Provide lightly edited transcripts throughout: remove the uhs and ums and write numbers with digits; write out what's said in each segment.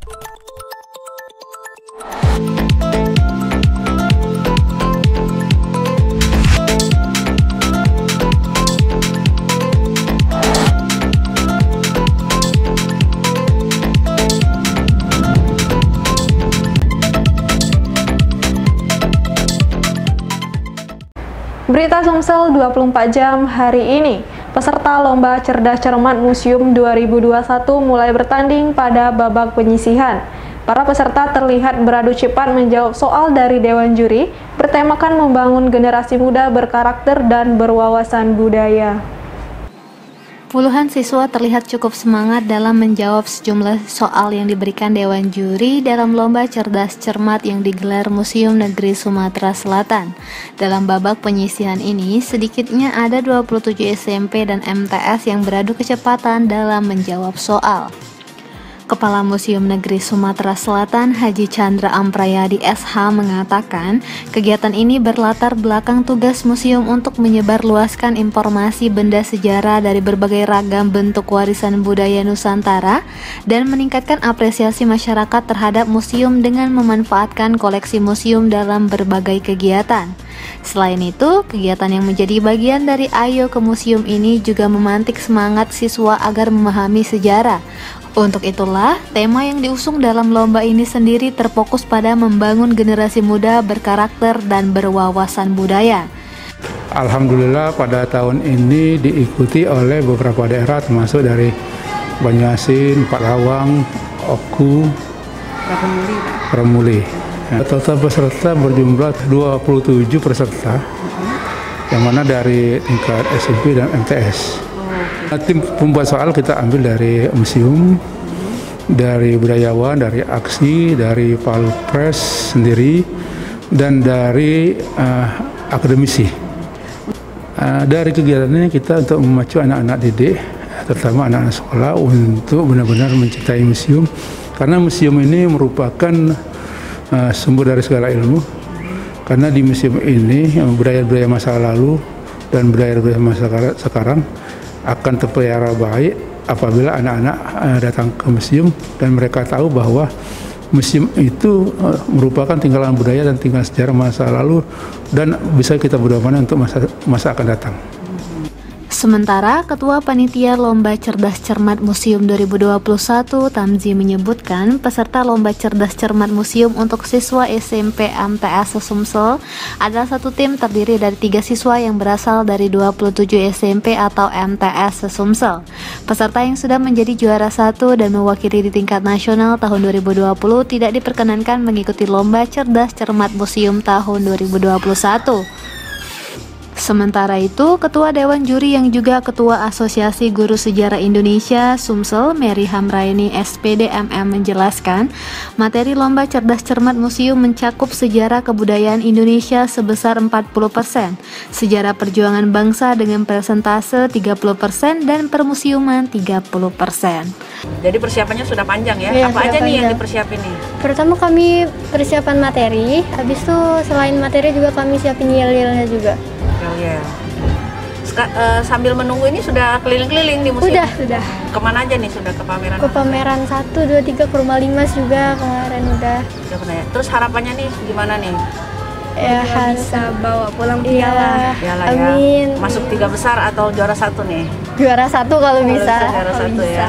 Berita Sumsel 24 jam hari ini. Peserta Lomba Cerdas Cermat Museum 2021 mulai bertanding pada babak penyisihan. Para peserta terlihat beradu cepat menjawab soal dari Dewan Juri, bertemakan membangun generasi muda berkarakter dan berwawasan budaya. Puluhan siswa terlihat cukup semangat dalam menjawab sejumlah soal yang diberikan Dewan Juri dalam Lomba Cerdas Cermat yang digelar Museum Negeri Sumatera Selatan. Dalam babak penyisihan ini, sedikitnya ada 27 SMP dan MTS yang beradu kecepatan dalam menjawab soal. Kepala Museum Negeri Sumatera Selatan Haji Chandra Amprayadi SH mengatakan, kegiatan ini berlatar belakang tugas museum untuk menyebarluaskan informasi benda sejarah dari berbagai ragam bentuk warisan budaya Nusantara dan meningkatkan apresiasi masyarakat terhadap museum dengan memanfaatkan koleksi museum dalam berbagai kegiatan. Selain itu, kegiatan yang menjadi bagian dari Ayo ke Museum ini juga memantik semangat siswa agar memahami sejarah. Untuk itulah, tema yang diusung dalam lomba ini sendiri terfokus pada membangun generasi muda berkarakter dan berwawasan budaya. Alhamdulillah pada tahun ini diikuti oleh beberapa daerah termasuk dari Banyuasin, Patlawang, Oku, Ramuli. Total peserta berjumlah 27 peserta, yang mana dari tingkat SMP dan MTS. Tim pembuat soal kita ambil dari museum, dari budayawan, dari aksi, dari Palpres sendiri, dan dari akademisi. Dari kegiatan ini kita untuk memacu anak-anak didik, terutama anak-anak sekolah, untuk benar-benar mencintai museum, karena museum ini merupakan sumber dari segala ilmu. Karena di museum ini budaya-budaya masa lalu dan budaya-budaya masa sekarang akan terpelihara baik apabila anak-anak datang ke museum dan mereka tahu bahwa museum itu merupakan tinggalan budaya dan tinggalan sejarah masa lalu dan bisa kita berdoa untuk masa akan datang. Sementara Ketua Panitia Lomba Cerdas Cermat Museum 2021 Tamzi menyebutkan peserta Lomba Cerdas Cermat Museum untuk siswa SMP MTS Sumsel adalah satu tim terdiri dari 3 siswa yang berasal dari 27 SMP atau MTS Sumsel. Peserta yang sudah menjadi juara 1 dan mewakili di tingkat nasional tahun 2020 tidak diperkenankan mengikuti Lomba Cerdas Cermat Museum tahun 2021. Sementara itu, Ketua Dewan Juri yang juga Ketua Asosiasi Guru Sejarah Indonesia Sumsel, Mary Hamraini SPD MM menjelaskan, materi Lomba Cerdas Cermat Museum mencakup sejarah kebudayaan Indonesia sebesar 40%, sejarah perjuangan bangsa dengan persentase 30% dan permusiuman 30%. Jadi persiapannya sudah panjang ya? Apa aja nih yang dipersiapin nih? Pertama kami persiapan materi, habis itu selain materi juga kami siapin yel-yelnya juga. Ya. Sambil menunggu ini sudah keliling-keliling di museum? Sudah. Kemana aja nih sudah ke pameran? Ke pameran 1, 2, 3, ke rumah Limas juga kemarin udah. Terus harapannya nih gimana nih? Ya, bisa bawa pulang piala. Ya. Amin. Masuk 3 besar atau juara 1 nih? Juara 1 kalau bisa. Juara 1 ya.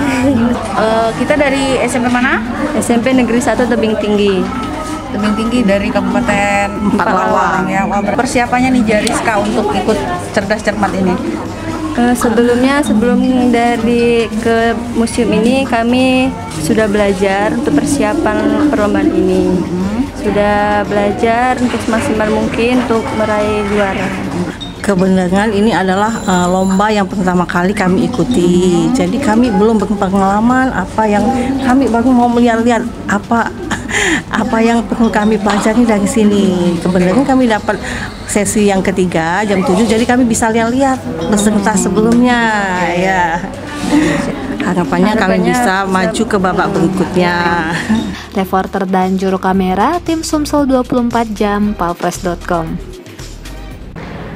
Kita dari SMP mana? SMP Negeri 1 Tebing Tinggi. Tebing Tinggi dari Kabupaten Patlawang ya. Persiapannya nih Jariska untuk ikut Cerdas Cermat ini? Sebelum dari ke museum ini kami sudah belajar untuk persiapan perlombaan ini. Sudah belajar untuk semaksimal mungkin untuk meraih juara. Kebenaran ini adalah lomba yang pertama kali kami ikuti. Jadi kami belum berpengalaman, apa yang kami baru mau melihat-lihat apa yang perlu kami pelajari dari sini. Kebenaran kami dapat sesi yang ketiga jam 7, jadi kami bisa lihat-lihat peserta sebelumnya ya. Harapannya kami bisa maju ke babak berikutnya. Reporter dan juru kamera tim Sumsel 24 jam palpres.com.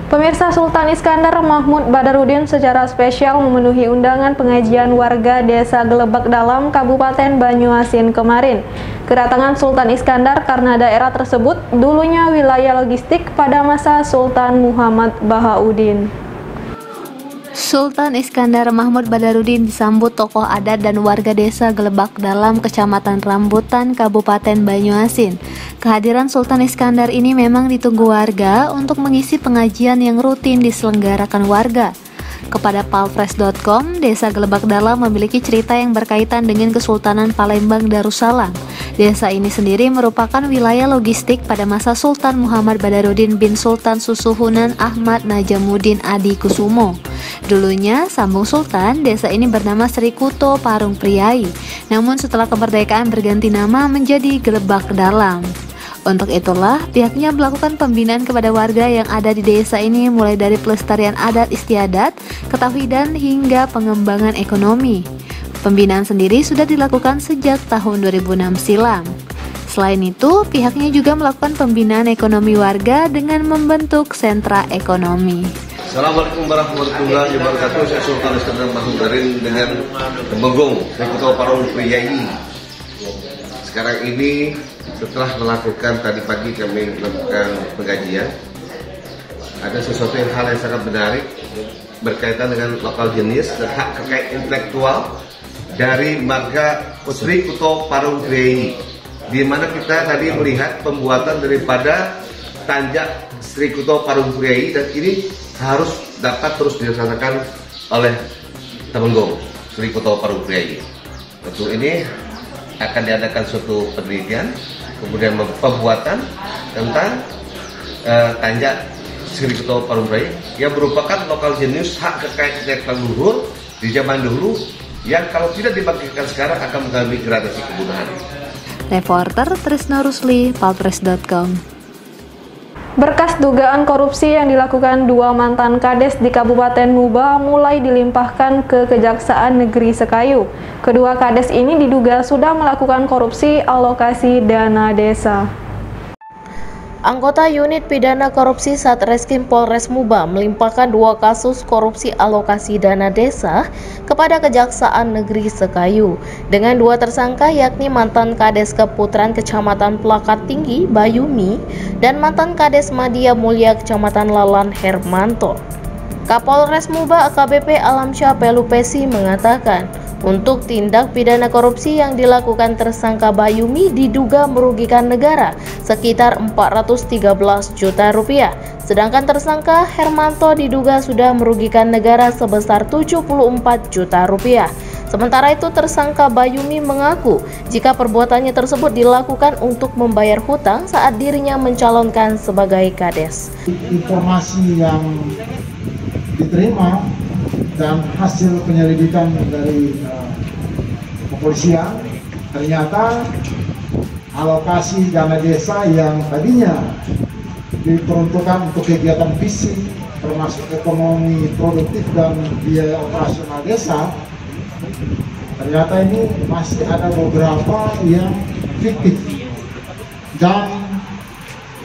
Pemirsa, Sultan Iskandar Mahmud Badarudin secara spesial memenuhi undangan pengajian warga Desa Gelebak Dalam, Kabupaten Banyuasin kemarin. Kedatangan Sultan Iskandar karena daerah tersebut dulunya wilayah logistik pada masa Sultan Muhammad Bahauddin. Sultan Iskandar Mahmud Badarudin disambut tokoh adat dan warga desa Gelebak Dalam, Kecamatan Rambutan, Kabupaten Banyuasin. Kehadiran Sultan Iskandar ini memang ditunggu warga untuk mengisi pengajian yang rutin diselenggarakan warga. Kepada palfresh.com, Desa Gelebak Dalam memiliki cerita yang berkaitan dengan Kesultanan Palembang Darussalam. Desa ini sendiri merupakan wilayah logistik pada masa Sultan Muhammad Badarudin bin Sultan Susuhunan Ahmad Najamuddin Adi Kusumo. Dulunya, sambung Sultan, desa ini bernama Sri Kuto Parung Priai. Namun setelah kemerdekaan berganti nama menjadi Gelebak Dalam. Untuk itulah, pihaknya melakukan pembinaan kepada warga yang ada di desa ini mulai dari pelestarian adat istiadat, ketauhidan hingga pengembangan ekonomi. Pembinaan sendiri sudah dilakukan sejak tahun 2006 silam. Selain itu, pihaknya juga melakukan pembinaan ekonomi warga dengan membentuk sentra ekonomi. Assalamualaikum warahmatullahi wabarakatuh. Saya Sultan Iskandar Mahmud Badarudin dengan Temenggung, Sri Kuto Parung Priai. Sekarang ini setelah melakukan tadi pagi kami melakukan pengajian, ada sesuatu hal yang sangat menarik berkaitan dengan lokal jenis dan hak kekayaan intelektual dari marga Sri Kuto Parung Priai, di mana kita tadi melihat pembuatan daripada tanjak Sri Kuto Parung Priai, dan ini harus dapat terus dilaksanakan oleh Temenggung Sri Kuto Parung Priai. Untuk ini akan diadakan suatu penelitian, kemudian pembuatan tentang tanjak Sri Kuto Parung Priai yang merupakan lokal jenis hak kekayaan intelektual leluhur di zaman dulu yang kalau tidak dibagikan sekarang akan mengalami gradasi kepunahan. Reporter Trisno Rusli, palfresh.com. Berkas dugaan korupsi yang dilakukan dua mantan kades di Kabupaten Muba mulai dilimpahkan ke Kejaksaan Negeri Sekayu. Kedua kades ini diduga sudah melakukan korupsi alokasi dana desa. Anggota Unit Pidana Korupsi Satreskrim Polres Muba melimpahkan dua kasus korupsi alokasi dana desa kepada Kejaksaan Negeri Sekayu dengan dua tersangka, yakni mantan Kades Keputaran Kecamatan Pelakat Tinggi Bayumi dan mantan Kades Madia Mulia Kecamatan Lalan Hermanto. Kapolres Muba AKBP Alamsyah Pelupesi mengatakan, untuk tindak pidana korupsi yang dilakukan tersangka Bayumi diduga merugikan negara sekitar 413 juta rupiah, sedangkan tersangka Hermanto diduga sudah merugikan negara sebesar 74 juta rupiah. Sementara itu, tersangka Bayumi mengaku jika perbuatannya tersebut dilakukan untuk membayar hutang saat dirinya mencalonkan sebagai kades. Informasi yang diterima dan hasil penyelidikan dari kepolisian, ternyata alokasi dana desa yang tadinya diperuntukkan untuk kegiatan fisik termasuk ekonomi produktif dan biaya operasional desa, ternyata ini masih ada beberapa yang fiktif dan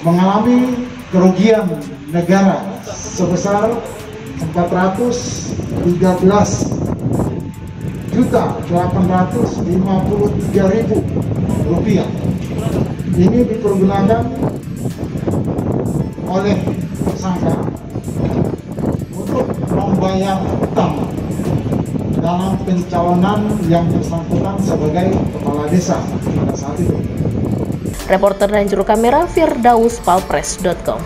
mengalami kerugian negara sebesar 413.853.000 rupiah. Ini dipergunakan oleh tersangka untuk membayar hutang dalam pencalonan yang bersangkutan sebagai kepala desa pada saat itu. Reporter dan juru kamera Firdaus, palfresh.com.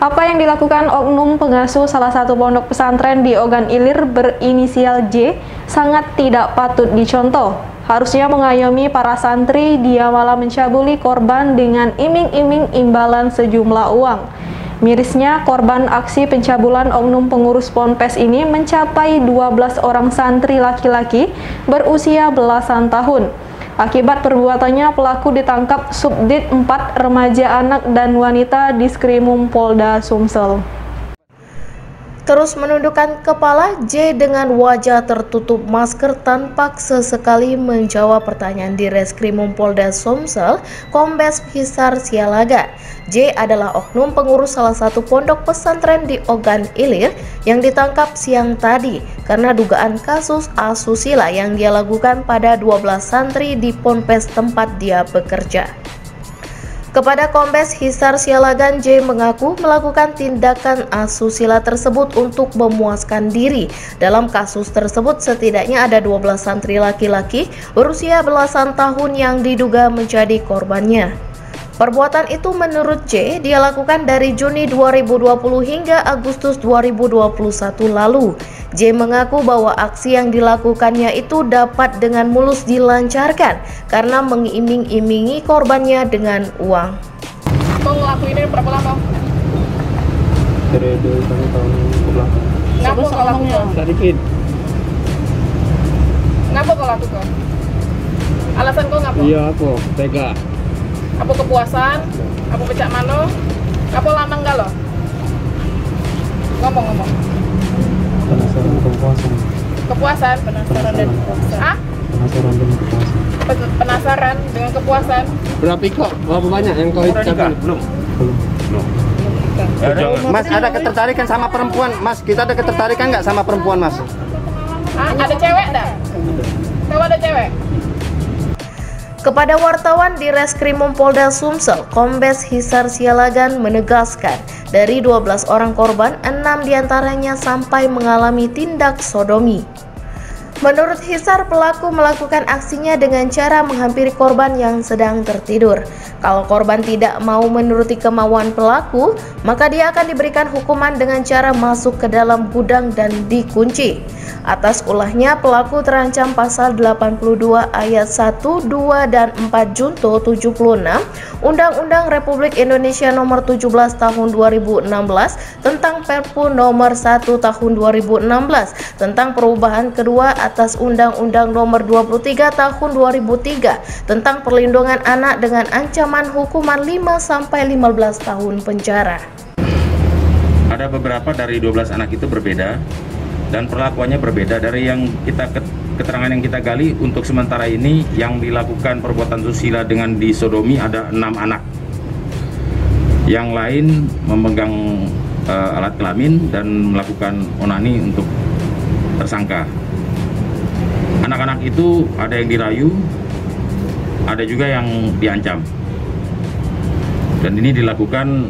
Apa yang dilakukan oknum pengasuh salah satu pondok pesantren di Ogan Ilir berinisial J sangat tidak patut dicontoh. Harusnya mengayomi para santri, dia malah mencabuli korban dengan iming-iming imbalan sejumlah uang. Mirisnya, korban aksi pencabulan oknum pengurus ponpes ini mencapai 12 orang santri laki-laki berusia belasan tahun. Akibat perbuatannya, pelaku ditangkap Subdit 4 Remaja Anak dan Wanita Diskrimum Polda Sumsel. Terus menundukkan kepala, J dengan wajah tertutup masker tanpa sesekali menjawab pertanyaan di Reskrimum Polda Sumsel, Kombes Hisar Sialagan. J adalah oknum pengurus salah satu pondok pesantren di Ogan Ilir yang ditangkap siang tadi karena dugaan kasus asusila yang dia lakukan pada 12 santri di ponpes tempat dia bekerja. Kepada Kombes Hisar Sialagan, J mengaku melakukan tindakan asusila tersebut untuk memuaskan diri. Dalam kasus tersebut setidaknya ada 12 santri laki-laki berusia belasan tahun yang diduga menjadi korbannya. Perbuatan itu menurut J dia lakukan dari Juni 2020 hingga Agustus 2021 lalu. J mengaku bahwa aksi yang dilakukannya itu dapat dengan mulus dilancarkan karena mengiming-imingi korbannya dengan uang. Kau ngelakuin ini berapa lama? Dari 2 tahun ke belakang. Kenapa kau lakukan? Sedikit. Kenapa kau lakukan? Alasan kau ngapa? Iya, apa? Tega. Apa kepuasan? Apa pecah mano? Apa lanang galo? Ngomong-ngomong. Penasaran kepuasan. Kepuasan? Penasaran dan kepuasan. Ah? Penasaran dengan kepuasan. Penasaran dengan kepuasan. Berapa banyak yang kau ucapkan? Belum. Mas, ada ketertarikan sama perempuan? Mas, kita ada ketertarikan nggak sama perempuan, Mas? Ah, ada cewek enggak? Kau ada cewek? Kepada wartawan di Reskrimum Polda Sumsel, Kombes Hisar Sialagan menegaskan dari 12 orang korban, 6 diantaranya sampai mengalami tindak sodomi. Menurut Hisar, pelaku melakukan aksinya dengan cara menghampiri korban yang sedang tertidur. Kalau korban tidak mau menuruti kemauan pelaku, maka dia akan diberikan hukuman dengan cara masuk ke dalam gudang dan dikunci. Atas ulahnya, pelaku terancam pasal 82 ayat 1, 2, dan 4 Junto 76 Undang-Undang Republik Indonesia Nomor 17 Tahun 2016 tentang Perpu Nomor 1 Tahun 2016 tentang perubahan kedua atas Undang-Undang Nomor 23 Tahun 2003 tentang perlindungan anak dengan ancaman hukuman 5-15 tahun penjara. Ada beberapa dari 12 anak itu berbeda dan perlakuannya berbeda. Dari yang keterangan yang kita gali untuk sementara ini, yang dilakukan perbuatan susila dengan disodomi ada 6 anak. Yang lain memegang alat kelamin dan melakukan onani untuk tersangka. Anak-anak itu ada yang dirayu, ada juga yang diancam. Dan ini dilakukan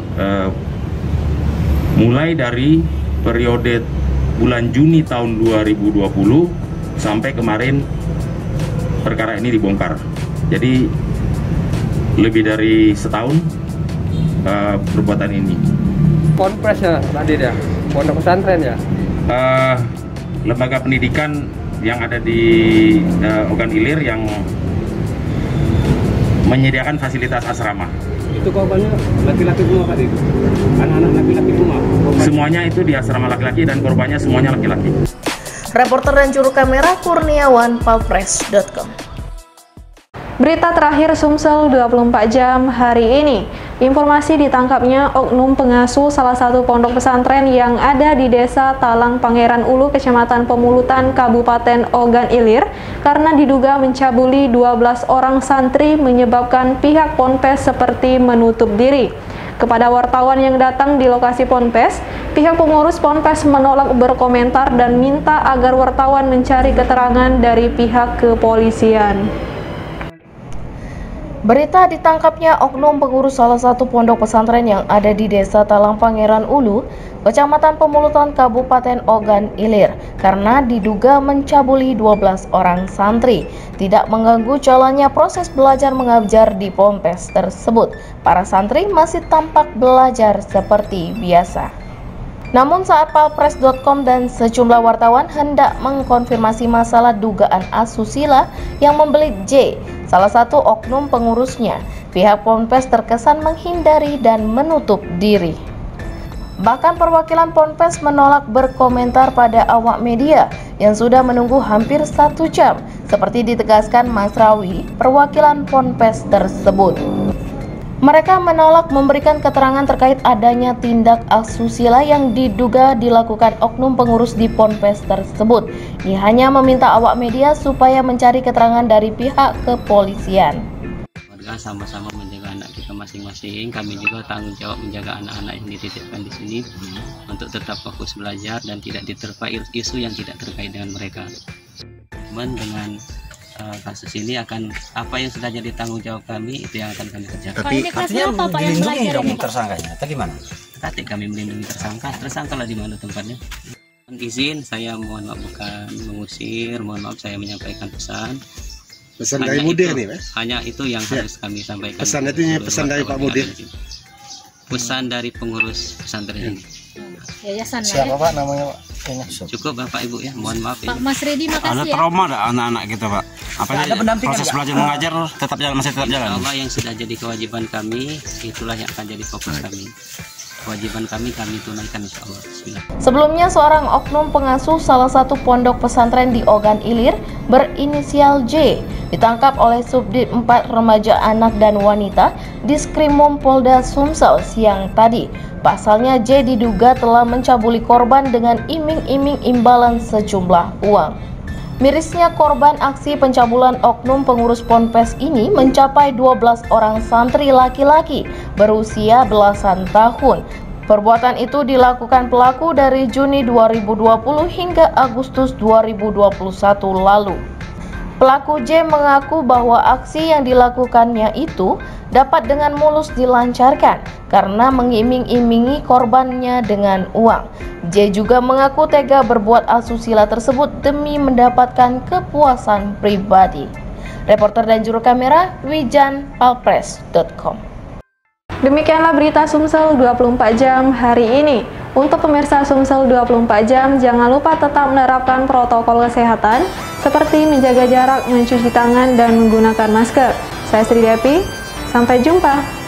mulai dari periode bulan Juni tahun 2020 sampai kemarin perkara ini dibongkar. Jadi lebih dari setahun perbuatan ini. Ponpes ya tadi ya, pondok pesantren ya. Lembaga pendidikan yang ada di Ogan Ilir yang menyediakan fasilitas asrama. Itu korbannya laki-laki semua tadi? Anak-anak laki-laki semua? Semuanya itu di asrama laki-laki dan korbannya semuanya laki-laki. Reporter dan juru kamera Kurniawan, palpress.com. Berita terakhir Sumsel 24 jam hari ini. Informasi ditangkapnya oknum pengasuh salah satu pondok pesantren yang ada di Desa Talang Pangeran Ulu, Kecamatan Pemulutan, Kabupaten Ogan Ilir karena diduga mencabuli 12 orang santri menyebabkan pihak ponpes seperti menutup diri. Kepada wartawan yang datang di lokasi ponpes, pihak pengurus ponpes menolak berkomentar dan minta agar wartawan mencari keterangan dari pihak kepolisian. Berita ditangkapnya oknum pengurus salah satu pondok pesantren yang ada di Desa Talang Pangeran Ulu, Kecamatan Pemulutan, Kabupaten Ogan Ilir karena diduga mencabuli 12 orang santri, tidak mengganggu jalannya proses belajar mengajar di ponpes tersebut. Para santri masih tampak belajar seperti biasa. Namun saat palpress.com dan sejumlah wartawan hendak mengkonfirmasi masalah dugaan asusila yang membelit J, salah satu oknum pengurusnya, pihak ponpes terkesan menghindari dan menutup diri. Bahkan perwakilan ponpes menolak berkomentar pada awak media yang sudah menunggu hampir 1 jam, seperti ditegaskan Mas Rawi, perwakilan ponpes tersebut. Mereka menolak memberikan keterangan terkait adanya tindak asusila yang diduga dilakukan oknum pengurus di Ponpes tersebut. Ia hanya meminta awak media supaya mencari keterangan dari pihak kepolisian. Warga sama-sama menjaga anak kita masing-masing. Kami juga tanggung jawab menjaga anak-anak yang dititipkan di sini untuk tetap fokus belajar dan tidak diterpa isu yang tidak terkait dengan mereka. Cuman dengan kasus ini akan apa yang sudah jadi tanggung jawab kami itu yang akan kami kerjakan. Tapi artinya melindungi dong tersangkanya atau gimana? Nanti kami melindungi tersangka lah di mana tempatnya. Izin saya mohon maaf bukan mengusir, mohon maaf saya menyampaikan pesan. Pesan dari Mudir nih, Mas? Hanya itu yang harus kami sampaikan. Pesan itu pesan dari Pak Mudir. Pesan dari pengurus pesantren ini. Yayasan. Siapa Pak namanya Pak? Cukup Bapak Ibu ya, mohon maaf Pak Mas Redi, makasih ada ya. trauma ada anak-anak kita Pak. Apa proses belajar mengajar masih tetap jalan. Allah yang sudah jadi kewajiban kami, itulah yang akan jadi fokus kami. Kewajiban kami tunaikan insya Allah. Sebelumnya seorang oknum pengasuh salah satu pondok pesantren di Ogan Ilir berinisial J ditangkap oleh Subdit 4 Remaja Anak dan Wanita Diskrimum Polda Sumsel siang tadi. Pasalnya J diduga telah mencabuli korban dengan iming-iming imbalan sejumlah uang. Mirisnya korban aksi pencabulan oknum pengurus Ponpes ini mencapai 12 orang santri laki-laki berusia belasan tahun. Perbuatan itu dilakukan pelaku dari Juni 2020 hingga Agustus 2021 lalu. Pelaku J mengaku bahwa aksi yang dilakukannya itu dapat dengan mulus dilancarkan karena mengiming-imingi korbannya dengan uang. J juga mengaku tega berbuat asusila tersebut demi mendapatkan kepuasan pribadi. Reporter dan juru kamera Wijan Palpres.com. Demikianlah berita Sumsel 24 jam hari ini. Untuk pemirsa Sumsel 24 jam, jangan lupa tetap menerapkan protokol kesehatan seperti menjaga jarak, mencuci tangan, dan menggunakan masker. Saya Sri Devi, sampai jumpa.